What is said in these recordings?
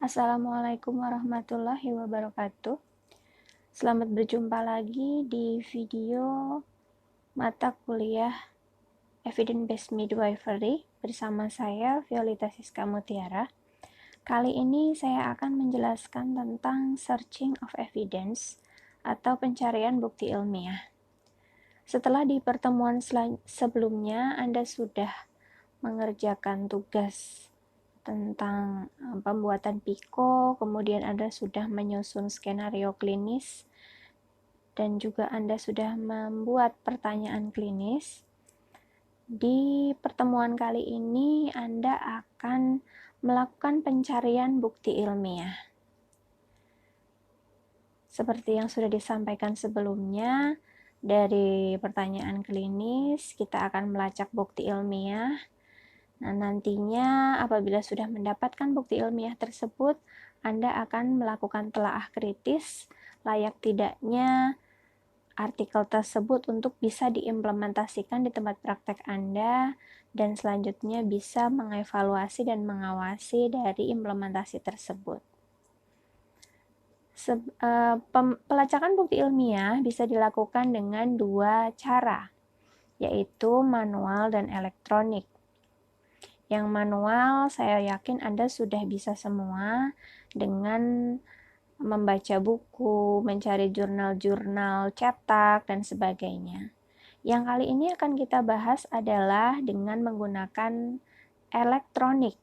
Assalamualaikum warahmatullahi wabarakatuh. Selamat berjumpa lagi di video mata kuliah Evidence-Based Midwifery bersama saya, Violeta Siska Mutiara. Kali ini saya akan menjelaskan tentang searching of evidence atau pencarian bukti ilmiah. Setelah di pertemuan sebelumnya Anda sudah mengerjakan tugas tentang pembuatan PICO, kemudian Anda sudah menyusun skenario klinis, dan juga Anda sudah membuat pertanyaan klinis. Di pertemuan kali ini Anda akan melakukan pencarian bukti ilmiah. Seperti yang sudah disampaikan sebelumnya, dari pertanyaan klinis kita akan melacak bukti ilmiah. Nah, nantinya apabila sudah mendapatkan bukti ilmiah tersebut, Anda akan melakukan telaah kritis layak tidaknya artikel tersebut untuk bisa diimplementasikan di tempat praktek Anda, dan selanjutnya bisa mengevaluasi dan mengawasi dari implementasi tersebut. Pelacakan bukti ilmiah bisa dilakukan dengan dua cara, yaitu manual dan elektronik. Yang manual saya yakin Anda sudah bisa semua dengan membaca buku, mencari jurnal-jurnal cetak, dan sebagainya. Yang kali ini akan kita bahas adalah dengan menggunakan elektronik.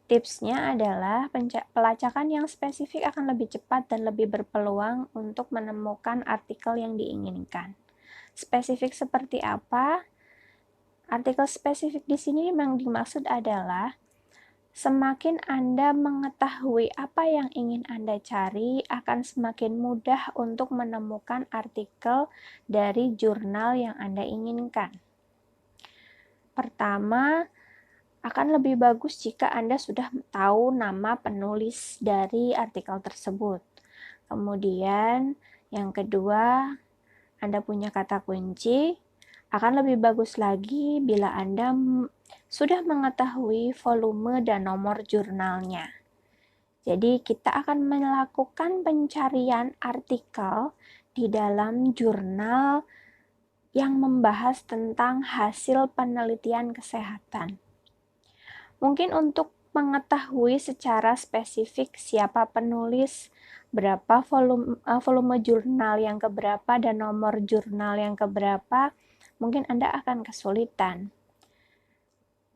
Tipsnya adalah pelacakan yang spesifik akan lebih cepat dan lebih berpeluang untuk menemukan artikel yang diinginkan. Spesifik seperti apa? Artikel spesifik di sini memang dimaksud adalah semakin Anda mengetahui apa yang ingin Anda cari, akan semakin mudah untuk menemukan artikel dari jurnal yang Anda inginkan. Pertama, akan lebih bagus jika Anda sudah tahu nama penulis dari artikel tersebut. Kemudian, yang kedua, Anda punya kata kunci. Akan lebih bagus lagi bila Anda sudah mengetahui volume dan nomor jurnalnya. Jadi kita akan melakukan pencarian artikel di dalam jurnal yang membahas tentang hasil penelitian kesehatan. Mungkin untuk mengetahui secara spesifik siapa penulis, berapa volume jurnal yang keberapa, dan nomor jurnal yang keberapa, mungkin Anda akan kesulitan.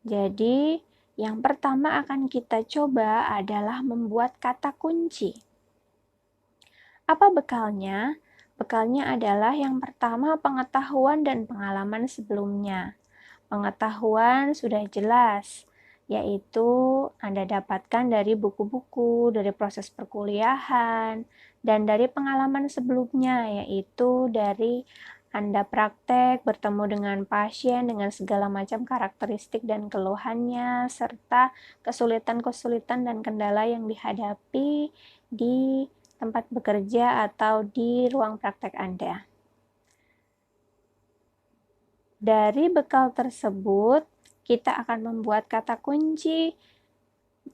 Jadi, yang pertama akan kita coba adalah membuat kata kunci. Apa bekalnya? Bekalnya adalah yang pertama pengetahuan dan pengalaman sebelumnya. Pengetahuan sudah jelas, yaitu Anda dapatkan dari buku-buku, dari proses perkuliahan, dan dari pengalaman sebelumnya, yaitu dari Anda praktek, bertemu dengan pasien dengan segala macam karakteristik dan keluhannya, serta kesulitan-kesulitan dan kendala yang dihadapi di tempat bekerja atau di ruang praktek Anda. Dari bekal tersebut, kita akan membuat kata kunci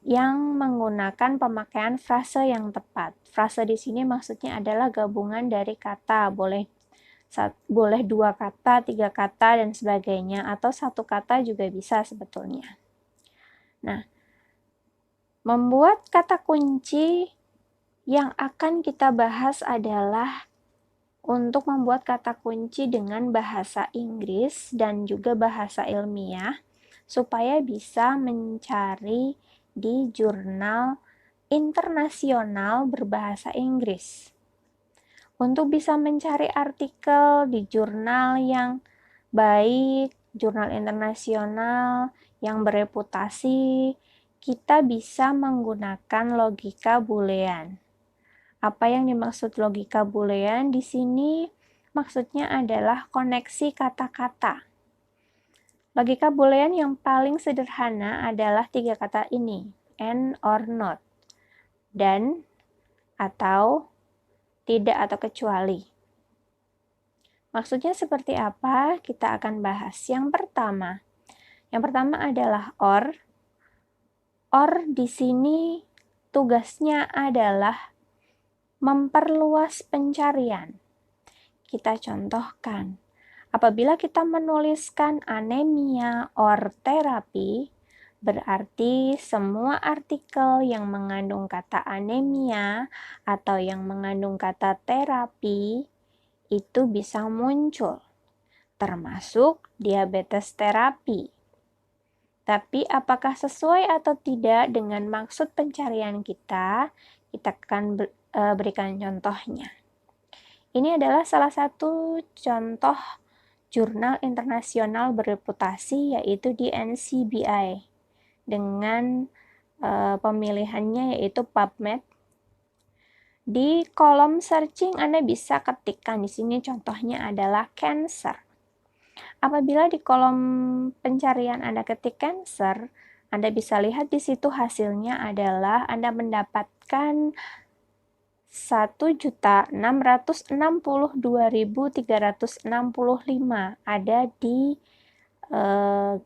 yang menggunakan pemakaian frase yang tepat. Frase di sini maksudnya adalah gabungan dari kata, boleh 2 kata, 3 kata, dan sebagainya, atau 1 kata juga bisa sebetulnya. Nah, membuat kata kunci yang akan kita bahas adalah untuk membuat kata kunci dengan bahasa Inggris dan juga bahasa ilmiah, supaya bisa mencari di jurnal internasional berbahasa Inggris. Untuk bisa mencari artikel di jurnal yang baik, jurnal internasional yang bereputasi, kita bisa menggunakan logika Boolean. Apa yang dimaksud logika Boolean di sini? Maksudnya adalah koneksi kata-kata. Logika Boolean yang paling sederhana adalah 3 kata ini, and or not, dan, atau, tidak atau kecuali. Maksudnya seperti apa? Kita akan bahas. Yang pertama adalah or. Or di sini tugasnya adalah memperluas pencarian. Kita contohkan, apabila kita menuliskan anemia or terapi, berarti semua artikel yang mengandung kata anemia atau yang mengandung kata terapi itu bisa muncul, termasuk diabetes terapi. Tapi apakah sesuai atau tidak dengan maksud pencarian kita akan berikan contohnya. Ini adalah salah satu contoh jurnal internasional bereputasi, yaitu di NCBI, dengan pemilihannya yaitu PubMed. Di kolom searching Anda bisa ketikkan di sini, contohnya adalah cancer. Apabila di kolom pencarian Anda ketik cancer, Anda bisa lihat di situ hasilnya adalah Anda mendapatkan 1.662.365 ada di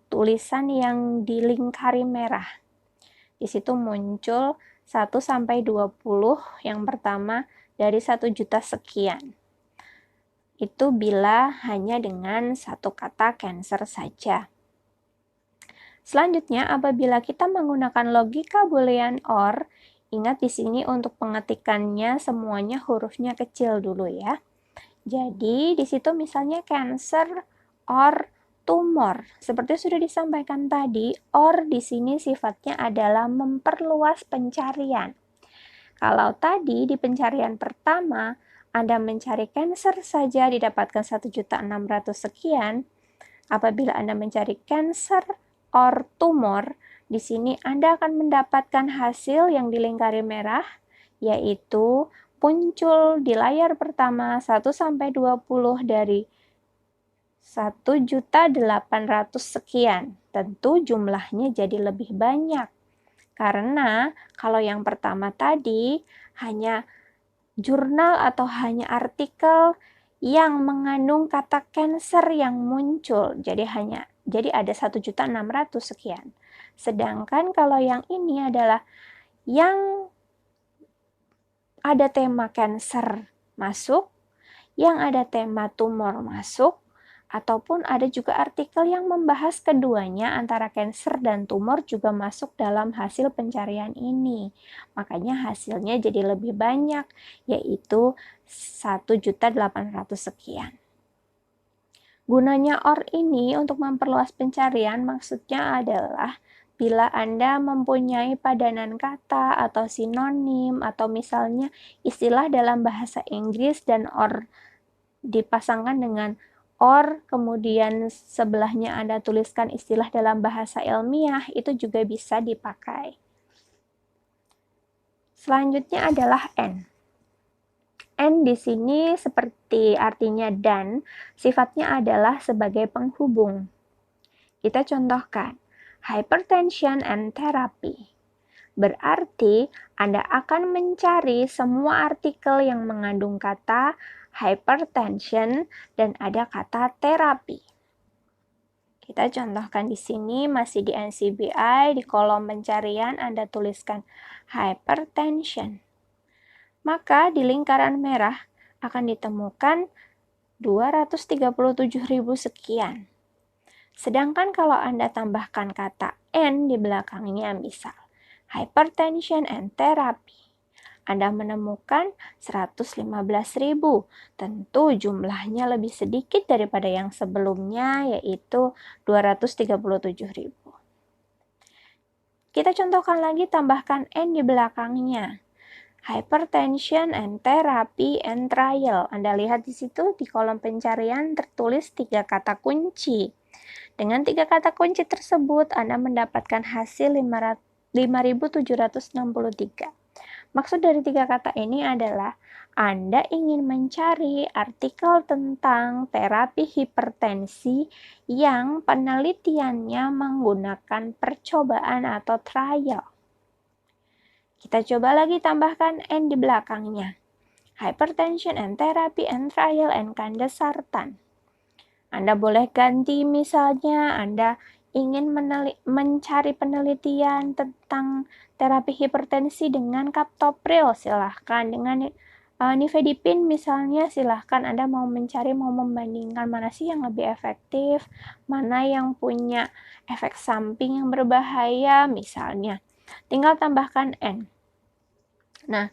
tulisan yang dilingkari merah. Di situ muncul 1 sampai 20 yang pertama dari 1 juta sekian. Itu bila hanya dengan satu kata cancer saja. Selanjutnya, apabila kita menggunakan logika boolean or, ingat di sini untuk pengetikannya semuanya hurufnya kecil dulu ya. Jadi di situ misalnya cancer or tumor. Seperti sudah disampaikan tadi, or di sini sifatnya adalah memperluas pencarian. Kalau tadi di pencarian pertama Anda mencari cancer saja didapatkan 1.600 sekian, apabila Anda mencari cancer or tumor, di sini Anda akan mendapatkan hasil yang dilingkari merah, yaitu muncul di layar pertama 1 sampai 20 dari 1.800 sekian. Tentu jumlahnya jadi lebih banyak. Karena kalau yang pertama tadi hanya jurnal atau hanya artikel yang mengandung kata cancer yang muncul. Jadi ada 1.600 sekian. Sedangkan kalau yang ini adalah yang ada tema cancer masuk, yang ada tema tumor masuk, ataupun ada juga artikel yang membahas keduanya antara cancer dan tumor juga masuk dalam hasil pencarian ini. Makanya hasilnya jadi lebih banyak, yaitu 1.800 sekian. Gunanya OR ini untuk memperluas pencarian maksudnya adalah bila Anda mempunyai padanan kata atau sinonim atau misalnya istilah dalam bahasa Inggris dan OR dipasangkan dengan OR, kemudian sebelahnya Anda tuliskan istilah dalam bahasa ilmiah, itu juga bisa dipakai. Selanjutnya adalah N. N di sini seperti artinya dan, sifatnya adalah sebagai penghubung. Kita contohkan, hypertension and therapy. Berarti Anda akan mencari semua artikel yang mengandung kata hypertension dan ada kata terapi. Kita contohkan di sini masih di NCBI, di kolom pencarian Anda tuliskan hypertension. Maka di lingkaran merah akan ditemukan 237.000 sekian. Sedangkan kalau Anda tambahkan kata N di belakangnya, misal hypertension and therapy, Anda menemukan 115.000. Tentu jumlahnya lebih sedikit daripada yang sebelumnya, yaitu 237.000. Kita contohkan lagi, tambahkan N di belakangnya. Hypertension and therapy and trial. Anda lihat di situ di kolom pencarian tertulis 3 kata kunci. Dengan 3 kata kunci tersebut, Anda mendapatkan hasil 5.763. Maksud dari 3 kata ini adalah Anda ingin mencari artikel tentang terapi hipertensi yang penelitiannya menggunakan percobaan atau trial. Kita coba lagi tambahkan N di belakangnya. Hypertension and therapy and trial and candesartan. Anda boleh ganti, misalnya Anda ingin mencari penelitian tentang terapi hipertensi dengan captopril, silahkan. Dengan nifedipin misalnya, silahkan Anda mau membandingkan mana sih yang lebih efektif, mana yang punya efek samping yang berbahaya misalnya. Tinggal tambahkan N. Nah,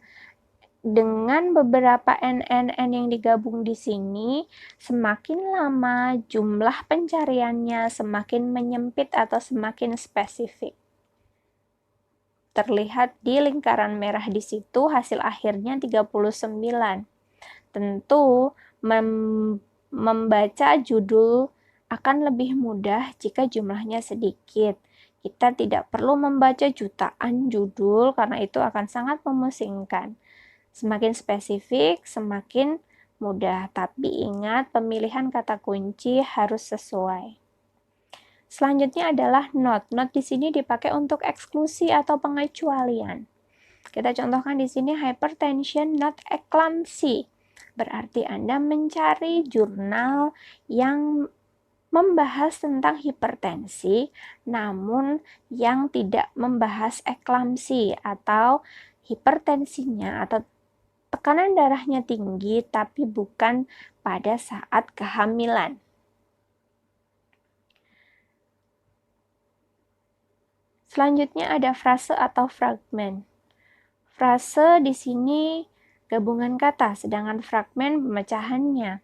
dengan beberapa NNN yang digabung di sini, semakin lama jumlah pencariannya semakin menyempit atau semakin spesifik. Terlihat di lingkaran merah di situ hasil akhirnya 39. Tentu membaca judul akan lebih mudah jika jumlahnya sedikit. Kita tidak perlu membaca jutaan judul karena itu akan sangat memusingkan. Semakin spesifik, semakin mudah. Tapi ingat, pemilihan kata kunci harus sesuai. Selanjutnya adalah not. Not di sini dipakai untuk eksklusi atau pengecualian. Kita contohkan di sini hypertension, not eclampsy. Berarti Anda mencari jurnal yang membahas tentang hipertensi, namun yang tidak membahas eklamsi atau hipertensinya atau tekanan darahnya tinggi tapi bukan pada saat kehamilan. Selanjutnya ada frase atau fragmen. Frase di sini gabungan kata, sedangkan fragmen pemecahannya.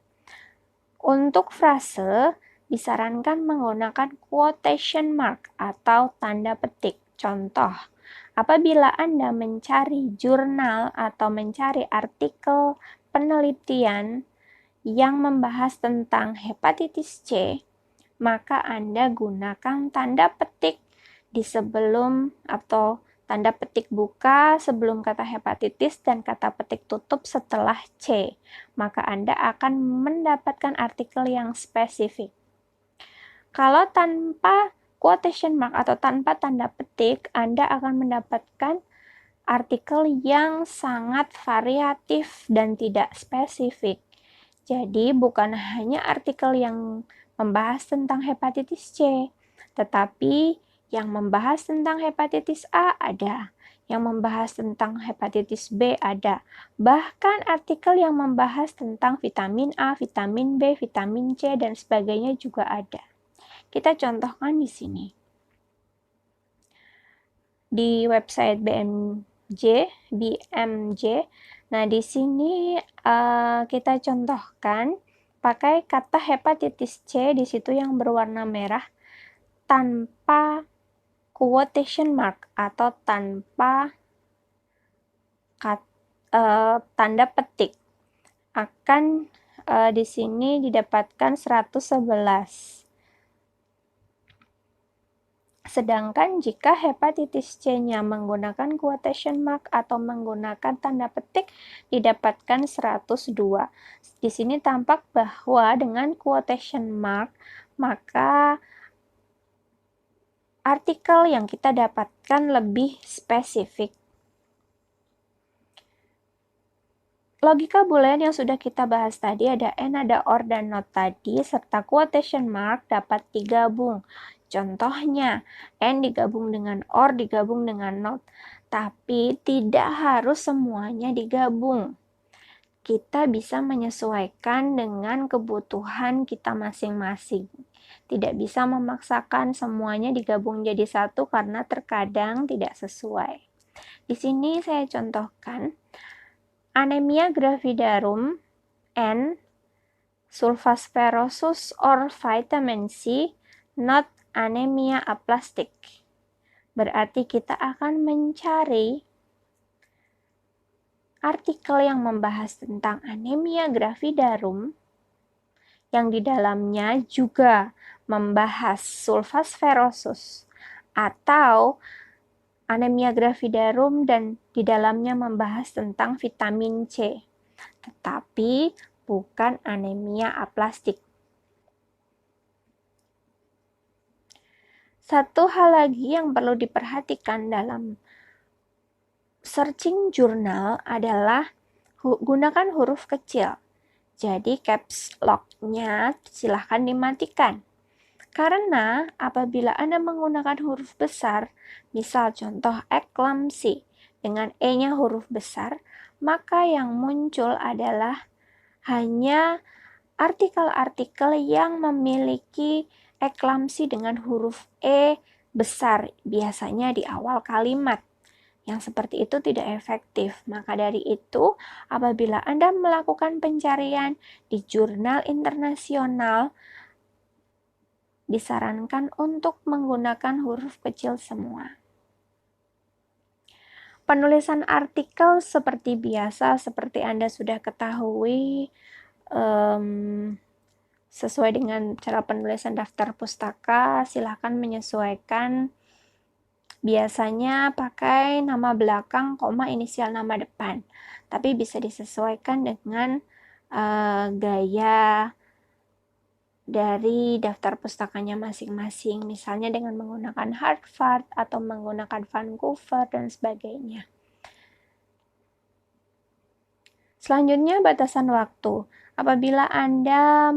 Untuk frase disarankan menggunakan quotation mark atau tanda petik. Contoh, apabila Anda mencari jurnal atau mencari artikel penelitian yang membahas tentang hepatitis C, maka Anda gunakan tanda petik di sebelum atau tanda petik buka sebelum kata hepatitis dan kata petik tutup setelah C. Maka Anda akan mendapatkan artikel yang spesifik. Kalau tanpa quotation mark atau tanpa tanda petik, Anda akan mendapatkan artikel yang sangat variatif dan tidak spesifik. Jadi bukan hanya artikel yang membahas tentang hepatitis C, tetapi yang membahas tentang hepatitis A ada, yang membahas tentang hepatitis B ada, bahkan artikel yang membahas tentang vitamin A, vitamin B, vitamin C, dan sebagainya juga ada. Kita contohkan di sini. Di website BMJ. Nah, di sini kita contohkan pakai kata hepatitis C di situ yang berwarna merah tanpa quotation mark atau tanpa tanda petik. Akan di sini didapatkan 111. Sedangkan jika hepatitis C-nya menggunakan quotation mark atau menggunakan tanda petik didapatkan 102. Di sini tampak bahwa dengan quotation mark maka artikel yang kita dapatkan lebih spesifik. Logika boolean yang sudah kita bahas tadi ada and, ada or, dan not tadi, serta quotation mark dapat digabung. Contohnya, and digabung dengan or, digabung dengan not. Tapi tidak harus semuanya digabung. Kita bisa menyesuaikan dengan kebutuhan kita masing-masing. Tidak bisa memaksakan semuanya digabung jadi satu karena terkadang tidak sesuai. Di sini saya contohkan anemia gravidarum and sulfasferosus or vitamin C, not anemia aplastic. Berarti kita akan mencari artikel yang membahas tentang anemia gravidarum yang di dalamnya juga membahas sulfasferosus atau anemia gravidarum dan di dalamnya membahas tentang vitamin C, tetapi bukan anemia aplastik. Satu hal lagi yang perlu diperhatikan dalam searching jurnal adalah gunakan huruf kecil. Jadi caps lock-nya silahkan dimatikan. Karena apabila Anda menggunakan huruf besar, misal contoh eklamsi dengan E-nya huruf besar, maka yang muncul adalah hanya artikel-artikel yang memiliki eklamsi dengan huruf E besar, biasanya di awal kalimat. Yang seperti itu tidak efektif. Maka dari itu, apabila Anda melakukan pencarian di jurnal internasional, disarankan untuk menggunakan huruf kecil semua. Penulisan artikel seperti biasa, seperti Anda sudah ketahui, sesuai dengan cara penulisan daftar pustaka, silakan menyesuaikan. Biasanya pakai nama belakang, koma, inisial nama depan. Tapi bisa disesuaikan dengan gaya dari daftar pustakanya masing-masing. Misalnya dengan menggunakan Harvard atau menggunakan Vancouver dan sebagainya. Selanjutnya, batasan waktu. Apabila Anda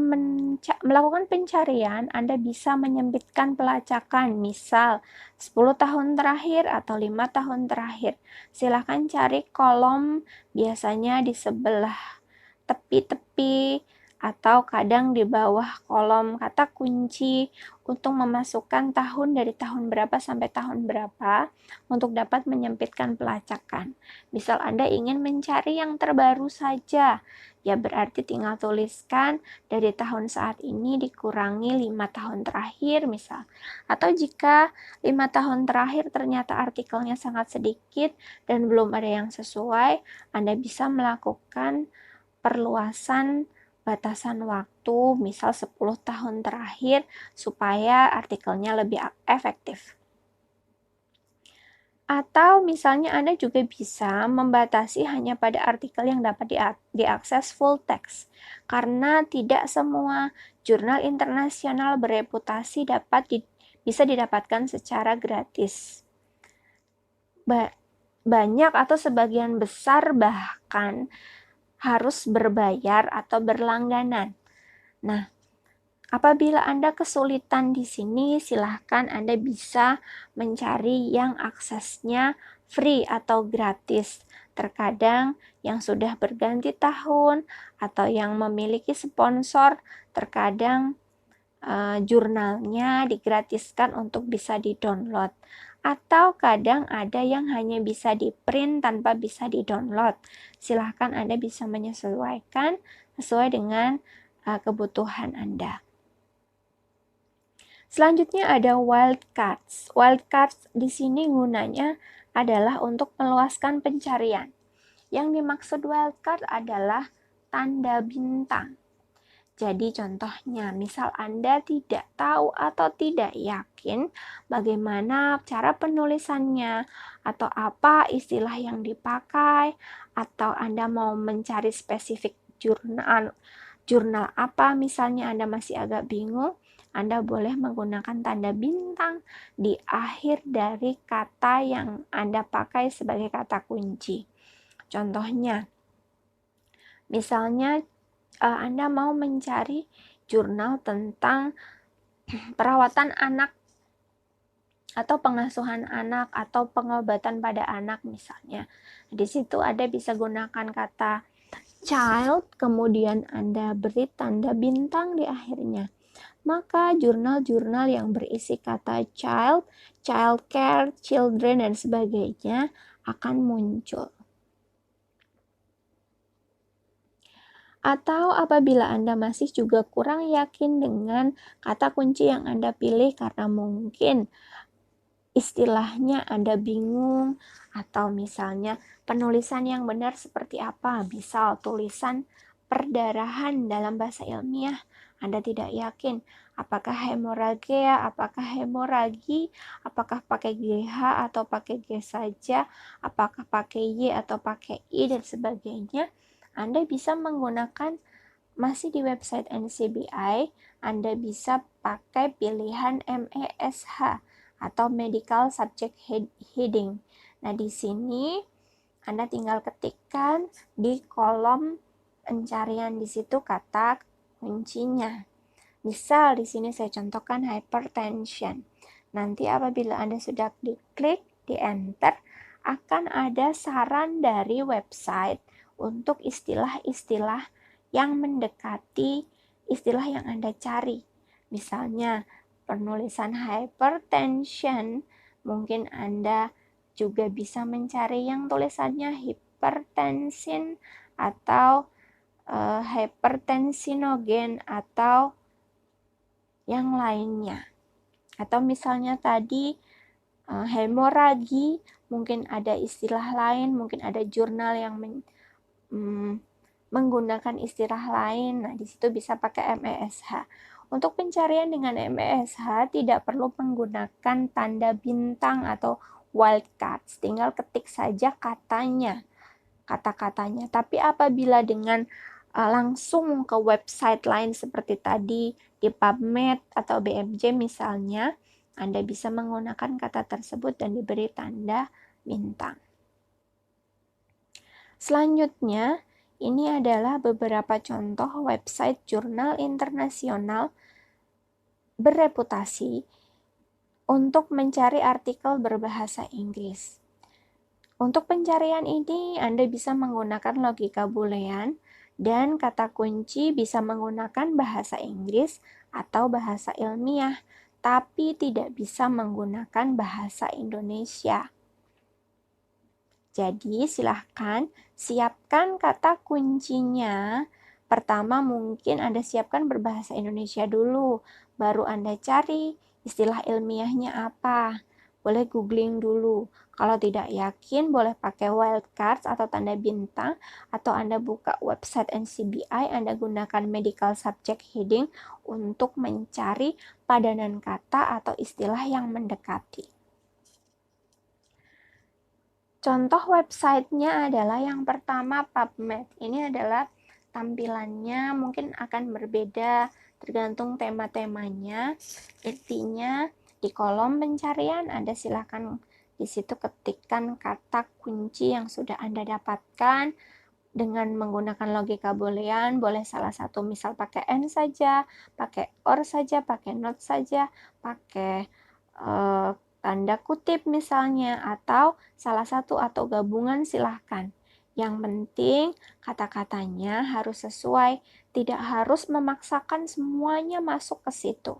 melakukan pencarian, Anda bisa menyempitkan pelacakan, misal 10 tahun terakhir atau 5 tahun terakhir. Silakan cari kolom biasanya di sebelah tepi-tepi atau kadang di bawah kolom kata kunci untuk memasukkan tahun dari tahun berapa sampai tahun berapa untuk dapat menyempitkan pelacakan. Misal Anda ingin mencari yang terbaru saja, ya berarti tinggal tuliskan dari tahun saat ini dikurangi 5 tahun terakhir misal. Atau jika 5 tahun terakhir ternyata artikelnya sangat sedikit dan belum ada yang sesuai, Anda bisa melakukan perluasan batasan waktu, misal 10 tahun terakhir, supaya artikelnya lebih efektif. Atau misalnya Anda juga bisa membatasi hanya pada artikel yang dapat diakses full text, karena tidak semua jurnal internasional bereputasi bisa didapatkan secara gratis. Banyak atau sebagian besar bahkan harus berbayar atau berlangganan. Nah, apabila Anda kesulitan di sini, silahkan Anda bisa mencari yang aksesnya free atau gratis. Terkadang yang sudah berganti tahun atau yang memiliki sponsor, terkadang jurnalnya digratiskan untuk bisa di-download. Atau kadang ada yang hanya bisa di-print tanpa bisa di-download. Silahkan Anda bisa menyesuaikan sesuai dengan kebutuhan Anda. Selanjutnya ada wildcards. Wildcards di sini gunanya adalah untuk meluaskan pencarian. Yang dimaksud wildcard adalah tanda bintang. Jadi contohnya, misal Anda tidak tahu atau tidak yakin bagaimana cara penulisannya, atau apa istilah yang dipakai, atau Anda mau mencari spesifik jurnal apa, misalnya Anda masih agak bingung, Anda boleh menggunakan tanda bintang di akhir dari kata yang Anda pakai sebagai kata kunci. Contohnya, misalnya Anda mau mencari jurnal tentang perawatan anak atau pengasuhan anak atau pengobatan pada anak misalnya. Di situ Anda bisa gunakan kata child, kemudian Anda beri tanda bintang di akhirnya. Maka jurnal-jurnal yang berisi kata child, child care, children, dan sebagainya akan muncul. Atau apabila Anda masih juga kurang yakin dengan kata kunci yang Anda pilih karena mungkin istilahnya Anda bingung, atau misalnya penulisan yang benar seperti apa, misal tulisan perdarahan dalam bahasa ilmiah, Anda tidak yakin apakah hemorragia, apakah hemoragi, apakah pakai GH atau pakai G saja, apakah pakai Y atau pakai I, dan sebagainya. Anda bisa menggunakan, masih di website NCBI, Anda bisa pakai pilihan MESH atau Medical Subject Heading. Nah, di sini Anda tinggal ketikkan di kolom pencarian di situ kata kuncinya. Misal di sini saya contohkan hypertension. Nanti apabila Anda sudah diklik, di enter, akan ada saran dari website untuk istilah-istilah yang mendekati istilah yang Anda cari. Misalnya penulisan hypertension, mungkin Anda juga bisa mencari yang tulisannya hipertensin atau hypertensinogen atau yang lainnya. Atau misalnya tadi hemoragi, mungkin ada istilah lain, mungkin ada jurnal yang menggunakan istilah lain. Nah, di situ bisa pakai MESH. Untuk pencarian dengan MESH tidak perlu menggunakan tanda bintang atau wildcards, tinggal ketik saja katanya, kata-katanya. Tapi apabila dengan langsung ke website lain seperti tadi di PubMed atau BMJ misalnya, Anda bisa menggunakan kata tersebut dan diberi tanda bintang. Selanjutnya, ini adalah beberapa contoh website jurnal internasional bereputasi untuk mencari artikel berbahasa Inggris. Untuk pencarian ini, Anda bisa menggunakan logika boolean dan kata kunci bisa menggunakan bahasa Inggris atau bahasa ilmiah, tapi tidak bisa menggunakan bahasa Indonesia. Jadi, silahkan siapkan kata kuncinya. Pertama, mungkin Anda siapkan berbahasa Indonesia dulu, baru Anda cari istilah ilmiahnya apa. Boleh googling dulu. Kalau tidak yakin, boleh pakai wildcards atau tanda bintang, atau Anda buka website NCBI, Anda gunakan medical subject heading untuk mencari padanan kata atau istilah yang mendekati. Contoh websitenya adalah yang pertama PubMed. Ini adalah tampilannya mungkin akan berbeda tergantung tema-temanya. Intinya di kolom pencarian Anda silakan di situ ketikkan kata kunci yang sudah Anda dapatkan dengan menggunakan logika boolean. Boleh salah satu misal pakai and saja, pakai or saja, pakai not saja, pakai tanda kutip misalnya, atau salah satu atau gabungan silahkan. Yang penting kata-katanya harus sesuai, tidak harus memaksakan semuanya masuk ke situ.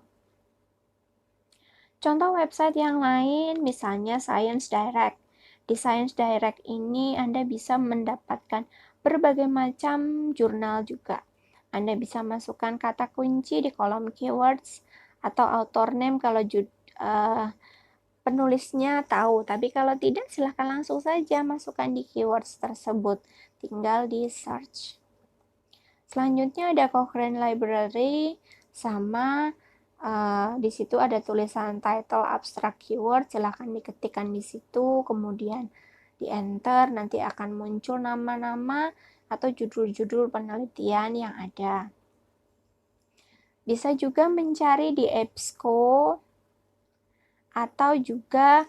Contoh website yang lain misalnya Science Direct. Di Science Direct ini Anda bisa mendapatkan berbagai macam jurnal juga. Anda bisa masukkan kata kunci di kolom keywords atau author name kalau penulisnya tahu, tapi kalau tidak silahkan langsung saja masukkan di keywords tersebut, tinggal di search. Selanjutnya ada Cochrane Library, sama di situ ada tulisan title abstract keyword, silahkan diketikkan di situ, kemudian di enter, nanti akan muncul nama-nama atau judul-judul penelitian yang ada. Bisa juga mencari di EBSCO atau juga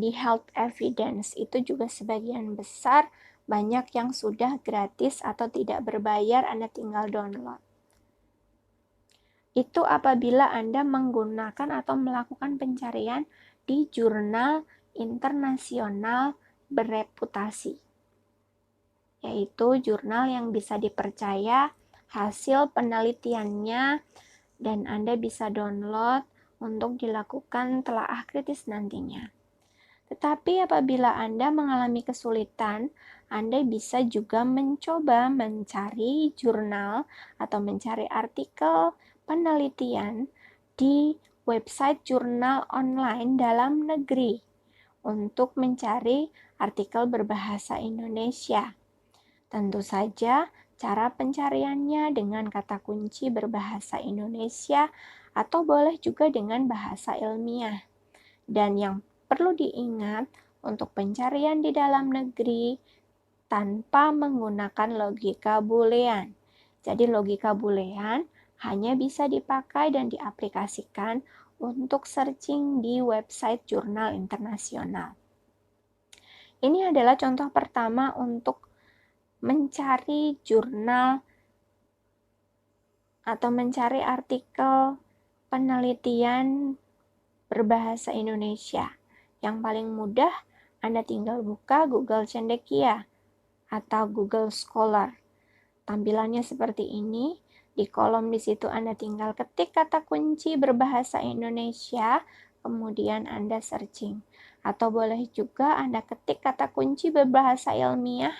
di health evidence. Itu juga sebagian besar banyak yang sudah gratis atau tidak berbayar, Anda tinggal download. Itu apabila Anda menggunakan atau melakukan pencarian di jurnal internasional bereputasi, yaitu jurnal yang bisa dipercaya hasil penelitiannya dan Anda bisa download untuk dilakukan telaah kritis nantinya. Tetapi apabila Anda mengalami kesulitan, Anda bisa juga mencoba mencari jurnal atau mencari artikel penelitian di website jurnal online dalam negeri untuk mencari artikel berbahasa Indonesia. Tentu saja cara pencariannya dengan kata kunci berbahasa Indonesia atau boleh juga dengan bahasa ilmiah. Dan yang perlu diingat untuk pencarian di dalam negeri tanpa menggunakan logika boolean. Jadi logika boolean hanya bisa dipakai dan diaplikasikan untuk searching di website jurnal internasional. Ini adalah contoh pertama untuk mencari jurnal atau mencari artikel penelitian berbahasa Indonesia. Yang paling mudah, Anda tinggal buka Google Cendekia atau Google Scholar. Tampilannya seperti ini. Di kolom di situ Anda tinggal ketik kata kunci berbahasa Indonesia, kemudian Anda searching. Atau boleh juga Anda ketik kata kunci berbahasa ilmiah,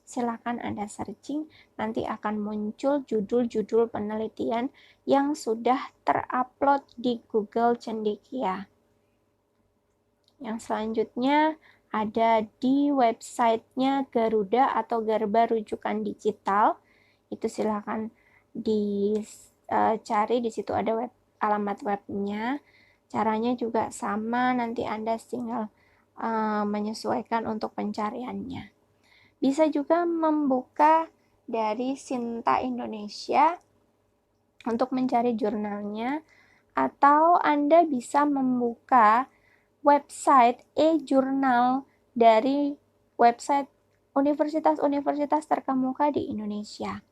silakan Anda searching, nanti akan muncul judul-judul penelitian yang sudah terupload di Google Cendekia. Yang selanjutnya ada di websitenya Garuda atau Garba Rujukan Digital. Itu silakan dicari, di situ ada alamat webnya. Caranya juga sama, nanti Anda tinggal menyesuaikan untuk pencariannya. Bisa juga membuka dari Sinta Indonesia untuk mencari jurnalnya, atau Anda bisa membuka website e-jurnal dari website universitas-universitas terkemuka di Indonesia.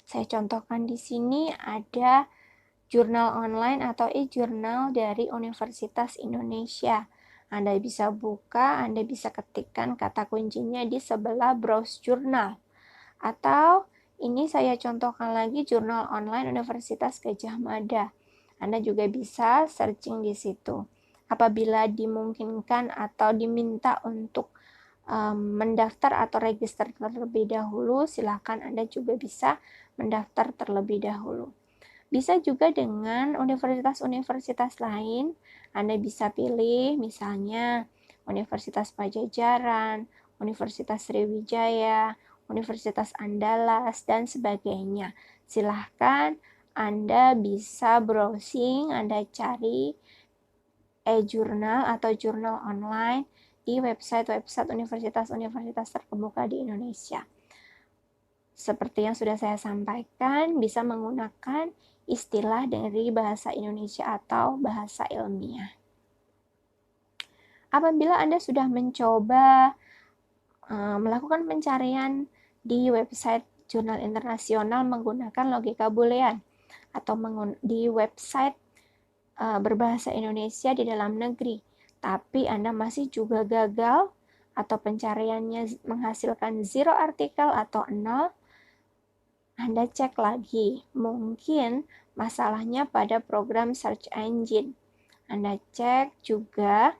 Saya contohkan di sini ada jurnal online atau e-jurnal dari Universitas Indonesia. Anda bisa buka, Anda bisa ketikkan kata kuncinya di sebelah browse jurnal. Atau ini saya contohkan lagi jurnal online Universitas Gadjah Mada. Anda juga bisa searching di situ. Apabila dimungkinkan atau diminta untuk mendaftar atau register terlebih dahulu, silakan Anda juga bisa mendaftar terlebih dahulu. Bisa juga dengan universitas-universitas lain, Anda bisa pilih misalnya Universitas Pajajaran, Universitas Sriwijaya, Universitas Andalas, dan sebagainya. Silahkan Anda bisa browsing, Anda cari e-jurnal atau jurnal online di website-website universitas-universitas terkemuka di Indonesia. Seperti yang sudah saya sampaikan, bisa menggunakan istilah dari bahasa Indonesia atau bahasa ilmiah. Apabila Anda sudah mencoba melakukan pencarian di website jurnal internasional menggunakan logika boolean atau di website berbahasa Indonesia di dalam negeri, tapi Anda masih juga gagal atau pencariannya menghasilkan 0 artikel atau 0, Anda cek lagi, mungkin masalahnya pada program search engine. Anda cek juga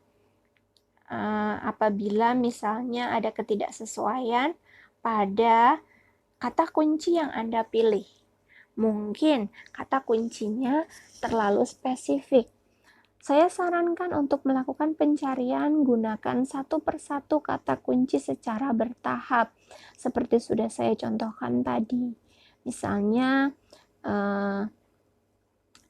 apabila misalnya ada ketidaksesuaian pada kata kunci yang Anda pilih. Mungkin kata kuncinya terlalu spesifik. Saya sarankan untuk melakukan pencarian gunakan satu persatu kata kunci secara bertahap, seperti sudah saya contohkan tadi. Misalnya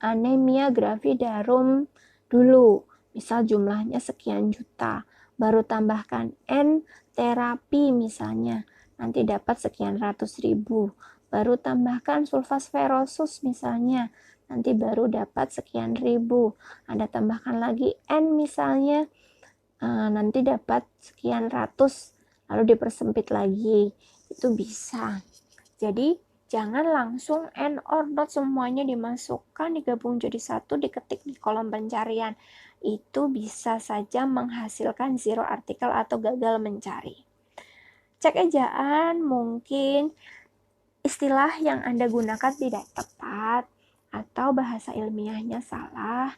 anemia gravidarum dulu, misal jumlahnya sekian juta, baru tambahkan N terapi misalnya, nanti dapat sekian ratus ribu, baru tambahkan sulfasferosus misalnya, nanti baru dapat sekian ribu, Anda tambahkan lagi N misalnya, nanti dapat sekian ratus, lalu dipersempit lagi, itu bisa. Jadi jangan langsung and or not semuanya dimasukkan, digabung jadi satu, diketik di kolom pencarian. Itu bisa saja menghasilkan 0 artikel atau gagal mencari. Cek ejaan, mungkin istilah yang Anda gunakan tidak tepat atau bahasa ilmiahnya salah.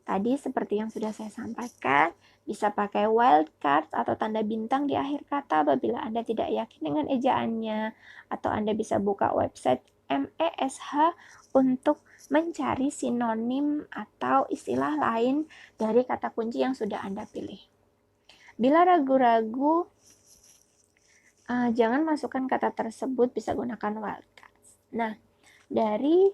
Tadi seperti yang sudah saya sampaikan, bisa pakai wildcard atau tanda bintang di akhir kata apabila Anda tidak yakin dengan ejaannya, atau Anda bisa buka website MESH untuk mencari sinonim atau istilah lain dari kata kunci yang sudah Anda pilih. Bila ragu-ragu, jangan masukkan kata tersebut, bisa gunakan wildcard. Nah, dari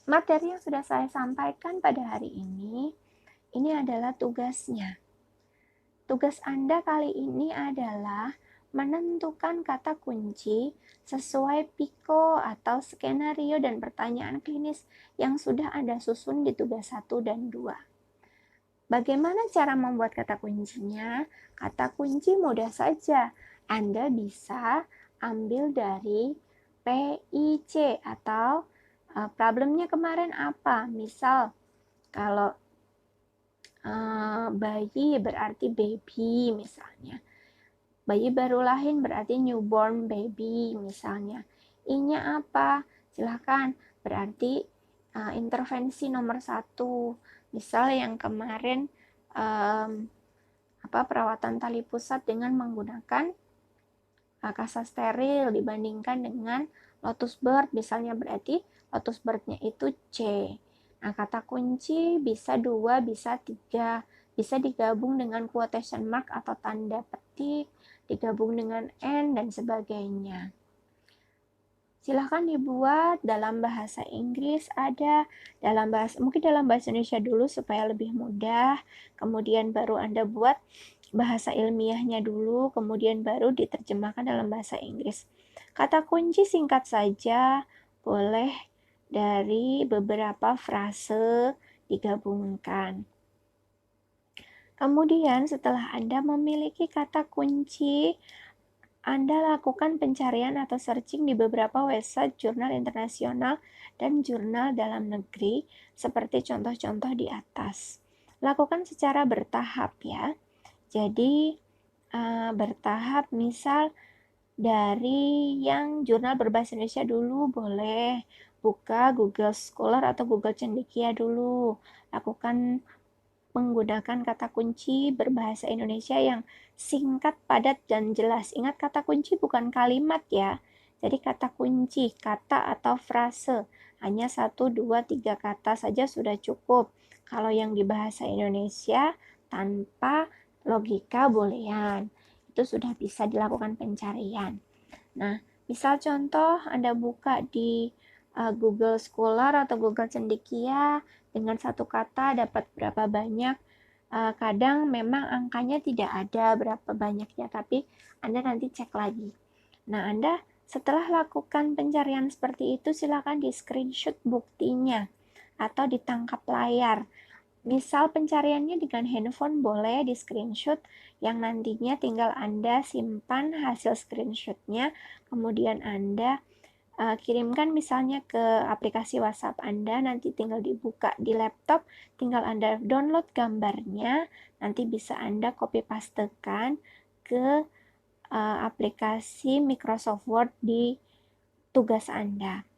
materi yang sudah saya sampaikan pada hari ini adalah tugasnya. Tugas Anda kali ini adalah menentukan kata kunci sesuai piko atau skenario dan pertanyaan klinis yang sudah Anda susun di tugas 1 dan 2. Bagaimana cara membuat kata kuncinya? Kata kunci mudah saja. Anda bisa ambil dari PIC atau Problemnya kemarin apa? Misal, kalau bayi berarti baby misalnya. Bayi baru lahir berarti newborn baby misalnya. I-nya apa? Silahkan. Berarti intervensi nomor 1. Misal yang kemarin perawatan tali pusat dengan menggunakan kasa steril dibandingkan dengan lotus bird misalnya, berarti lotus bird-nya itu C. Nah, kata kunci bisa 2, bisa 3. Bisa digabung dengan quotation mark atau tanda petik, digabung dengan N, dan sebagainya. Silahkan dibuat dalam bahasa Inggris ada, mungkin dalam bahasa Indonesia dulu supaya lebih mudah, kemudian baru Anda buat bahasa ilmiahnya dulu, kemudian baru diterjemahkan dalam bahasa Inggris. Kata kunci singkat saja, boleh dari beberapa frase digabungkan. Kemudian setelah Anda memiliki kata kunci, Anda lakukan pencarian atau searching di beberapa website jurnal internasional dan jurnal dalam negeri, seperti contoh-contoh di atas. Lakukan secara bertahap ya. Jadi bertahap, misal dari yang jurnal berbahasa Indonesia dulu boleh buka Google Scholar atau Google Cendekia dulu. Lakukan menggunakan kata kunci berbahasa Indonesia yang singkat, padat, dan jelas. Ingat, kata kunci bukan kalimat ya. Jadi kata kunci, kata atau frase. Hanya 1, 2, 3 kata saja sudah cukup. Kalau yang di bahasa Indonesia tanpa logika boolean, itu sudah bisa dilakukan pencarian. Nah, misal contoh Anda buka di Google Scholar atau Google Cendekia, dengan satu kata dapat berapa banyak. Kadang memang angkanya tidak ada berapa banyaknya, tapi Anda nanti cek lagi. Nah, Anda setelah lakukan pencarian seperti itu, silakan di screenshot buktinya atau ditangkap layar. Misal pencariannya dengan handphone boleh di screenshot, yang nantinya tinggal Anda simpan hasil screenshotnya, kemudian Anda kirimkan misalnya ke aplikasi WhatsApp Anda, nanti tinggal dibuka di laptop, tinggal Anda download gambarnya, nanti bisa Anda copy pastekan ke aplikasi Microsoft Word di tugas Anda.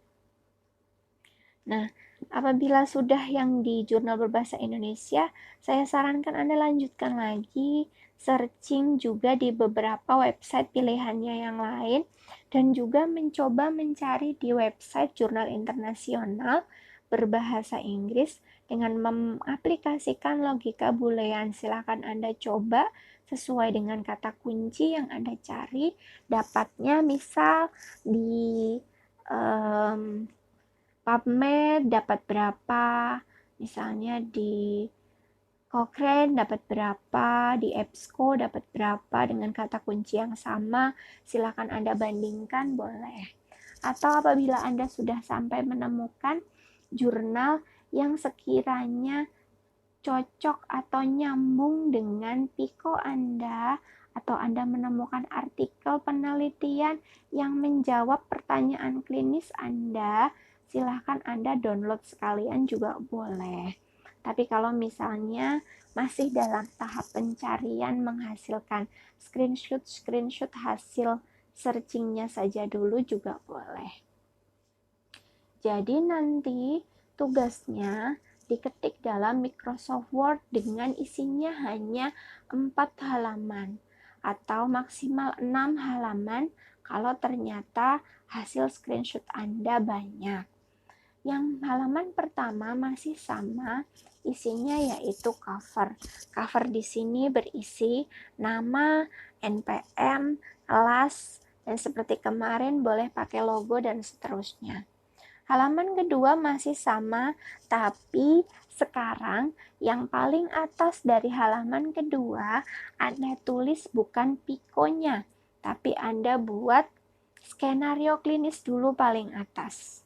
Nah, apabila sudah yang di jurnal berbahasa Indonesia, saya sarankan Anda lanjutkan lagi searching juga di beberapa website pilihannya yang lain, dan juga mencoba mencari di website jurnal internasional berbahasa Inggris dengan mengaplikasikan logika boolean. Silakan Anda coba sesuai dengan kata kunci yang Anda cari. Dapatnya misal di PubMed dapat berapa, misalnya di Cochrane dapat berapa, di EBSCO dapat berapa dengan kata kunci yang sama. Silakan Anda bandingkan, boleh. Atau apabila Anda sudah sampai menemukan jurnal yang sekiranya cocok atau nyambung dengan piko Anda, atau Anda menemukan artikel penelitian yang menjawab pertanyaan klinis Anda, silahkan Anda download sekalian juga boleh. Tapi kalau misalnya masih dalam tahap pencarian menghasilkan screenshot hasil searchingnya saja dulu juga boleh. Jadi nanti tugasnya diketik dalam Microsoft Word dengan isinya hanya 4 halaman atau maksimal 6 halaman kalau ternyata hasil screenshot Anda banyak. Yang halaman pertama masih sama, isinya yaitu cover. Cover di sini berisi nama, NPM, kelas, dan seperti kemarin boleh pakai logo dan seterusnya. Halaman kedua masih sama, tapi sekarang yang paling atas dari halaman kedua Anda tulis bukan pikonya, tapi Anda buat skenario klinis dulu paling atas.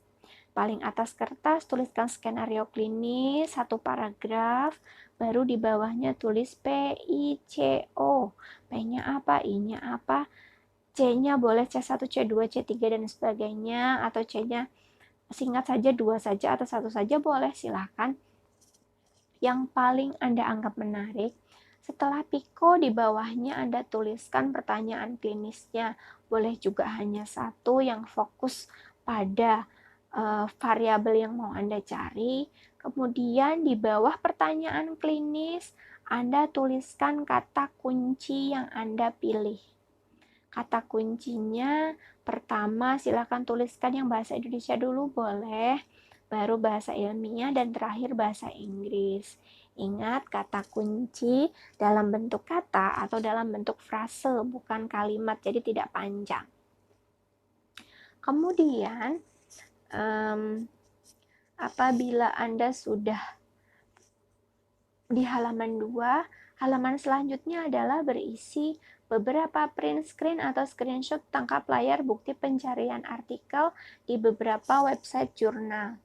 Paling atas kertas tuliskan skenario klinis, 1 paragraf, baru di bawahnya tulis PICO. P-nya apa, I-nya apa, C-nya boleh C1, C2, C3, dan sebagainya, atau C-nya singkat saja, 2 saja atau 1 saja boleh, silahkan. Yang paling Anda anggap menarik, setelah Piko di bawahnya Anda tuliskan pertanyaan klinisnya. Boleh juga hanya satu yang fokus pada variabel yang mau Anda cari. Kemudian di bawah pertanyaan klinis, Anda tuliskan kata kunci yang Anda pilih. Kata kuncinya pertama silakan tuliskan yang bahasa Indonesia dulu boleh, baru bahasa ilmiah, dan terakhir bahasa Inggris. Ingat, kata kunci dalam bentuk kata atau dalam bentuk frase, bukan kalimat, jadi tidak panjang. Kemudian, apabila Anda sudah di halaman 2, halaman selanjutnya adalah berisi beberapa print screen atau screenshot tangkap layar bukti pencarian artikel di beberapa website jurnal.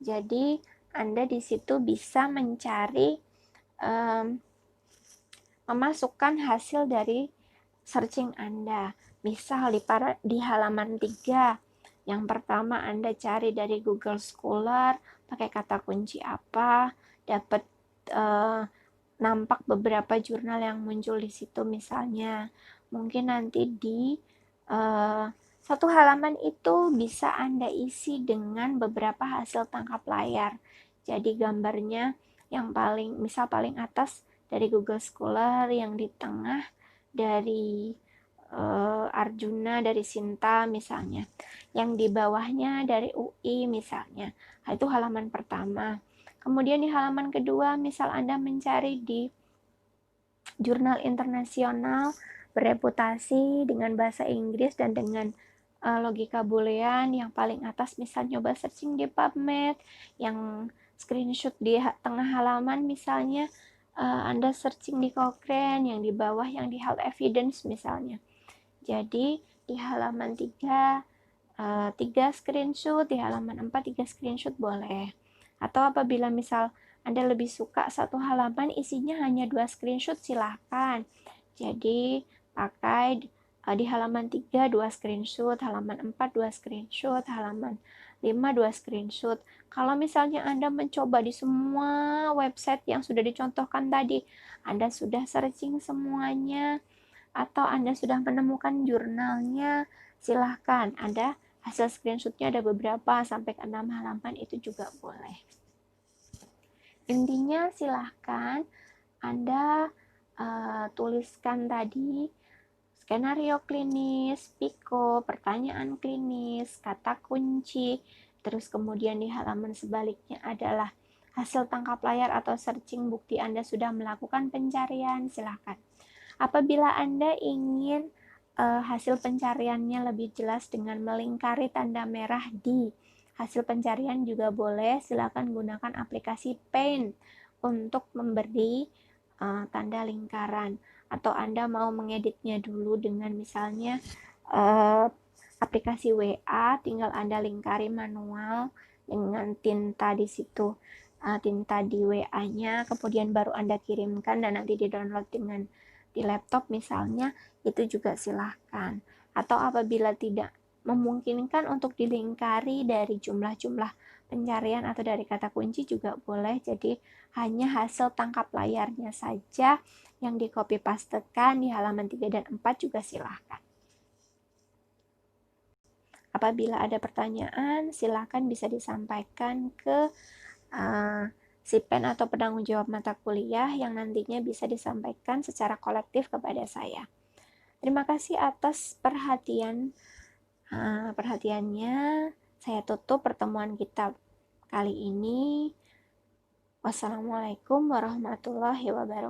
Jadi, Anda di situ bisa mencari, memasukkan hasil dari searching Anda. Misal di halaman 3, yang pertama Anda cari dari Google Scholar, pakai kata kunci apa, dapat nampak beberapa jurnal yang muncul di situ misalnya. Mungkin nanti di satu halaman itu bisa Anda isi dengan beberapa hasil tangkap layar. Jadi gambarnya yang misal paling atas dari Google Scholar, yang di tengah dari Arjuna, dari Sinta misalnya, yang di bawahnya dari UI misalnya. Nah, itu halaman pertama. Kemudian di halaman kedua, misal Anda mencari di jurnal internasional bereputasi dengan bahasa Inggris dan dengan logika boolean, yang paling atas misal nyoba searching di PubMed, yang screenshot di tengah halaman misalnya Anda searching di Cochrane, yang di bawah yang di Health Evidence misalnya. Jadi di halaman 3 screenshot, di halaman 4 3 screenshot boleh. Atau apabila misal Anda lebih suka satu halaman isinya hanya 2 screenshot, silahkan. Jadi pakai di halaman 3 2 screenshot, halaman 4 2 screenshot, halaman 5 2 screenshot. Kalau misalnya Anda mencoba di semua website yang sudah dicontohkan tadi, Anda sudah searching semuanya, atau Anda sudah menemukan jurnalnya, silahkan. Anda hasil screenshotnya ada beberapa, sampai ke 6 halaman, itu juga boleh. Intinya silahkan Anda tuliskan tadi skenario klinis, Piko, pertanyaan klinis, kata kunci, terus kemudian di halaman sebaliknya adalah hasil tangkap layar atau searching bukti Anda sudah melakukan pencarian, silahkan. Apabila Anda ingin hasil pencariannya lebih jelas dengan melingkari tanda merah di hasil pencarian juga boleh, silakan gunakan aplikasi Paint untuk memberi tanda lingkaran. Atau Anda mau mengeditnya dulu dengan misalnya aplikasi WA, tinggal Anda lingkari manual dengan tinta di situ, tinta di WA-nya, kemudian baru Anda kirimkan dan nanti di-download dengan di laptop misalnya, itu juga silahkan. Atau apabila tidak memungkinkan untuk dilingkari dari jumlah-jumlah pencarian atau dari kata kunci juga boleh, jadi hanya hasil tangkap layarnya saja yang di copy pastekan di halaman 3 dan 4 juga silahkan. Apabila ada pertanyaan, silahkan bisa disampaikan ke Sipen atau penanggung jawab mata kuliah yang nantinya bisa disampaikan secara kolektif kepada saya. Terima kasih atas perhatiannya. Saya tutup pertemuan kita kali ini. Wassalamualaikum warahmatullahi wabarakatuh.